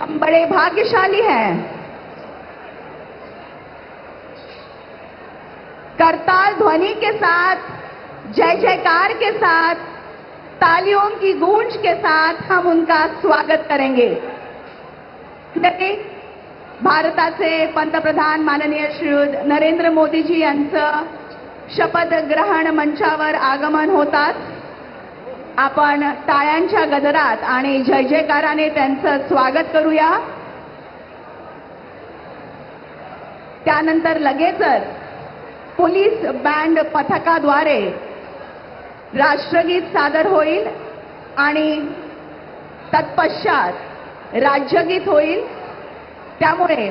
हम बड़े भाग्यशाली हैं। करताल ध्वनि के साथ, जय जयकार के साथ, तालियों की गूंज के साथ हम उनका स्वागत करेंगे। भारताचे पंतप्रधान माननीय श्री नरेंद्र मोदीजी यांचं शपथ ग्रहण मंचावर आगमन होतात। आपण टाळ्यांच्या गजरात आणि जय जयकाराने त्यांचं स्वागत करूया। त्यानंतर लगेचच पोलीस बँड पथकाद्वारे राष्ट्रगीत सादर होईल आणि तत्पश्चात राज्यगीत होईल। त्यामुळे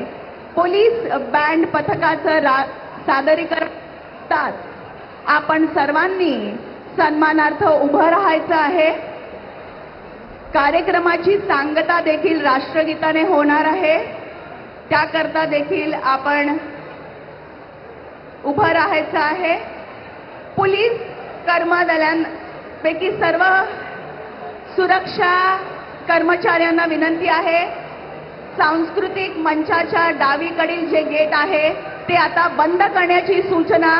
पोलीस बँड पथकाचं सादरीकरण आपण सर्वांनी सन्मानार्थ उभं राहायचं आहे। कार्यक्रमाची सांगता देखील राष्ट्रगीताने होणार आहे, त्याकरता देखील आपण उभं राहायचं आहे। पोलीस कर्मदलांपैकी सर्व सुरक्षा कर्मचाऱ्यांना विनंती आहे, सांस्कृतिक मंचाच्या डावीकडील जे गेट आहे ते आता बंद करण्याची सूचना।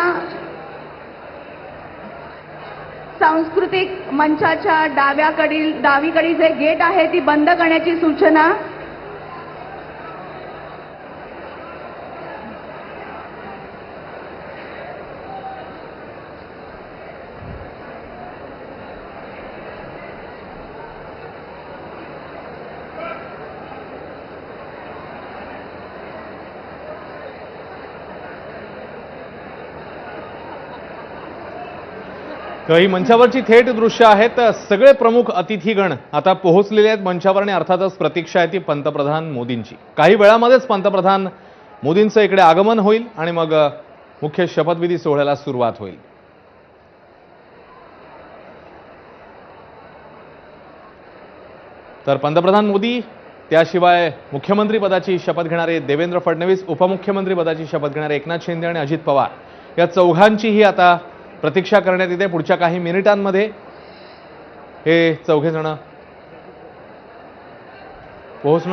सांस्कृतिक मंचाच्या डावीकडील जे गेट आहे ती बंद करण्याची सूचना। काही मंचावरची थेट दृश्य आहेत। सगळे प्रमुख अतिथीगण आता पोहोचलेले आहेत मंचावर आणि अर्थातच प्रतीक्षा आहे ती पंतप्रधान मोदींची। काही वेळामध्येच पंतप्रधान मोदींचं इकडे आगमन होईल आणि मग मुख्य शपथविधी सोहळ्याला सुरुवात होईल। तर पंतप्रधान मोदी त्याशिवाय मुख्यमंत्री पदाची शपथ घेणारे देवेंद्र फडणवीस, उपमुख्यमंत्री पदाची शपथ घेणारे एकनाथ शिंदे आणि अजित पवार या चौघांचीही आता प्रतीक्षा करण्यात येते। पुढच्या काही मिनिटांमध्ये हे चौघे जण पोहोचणार।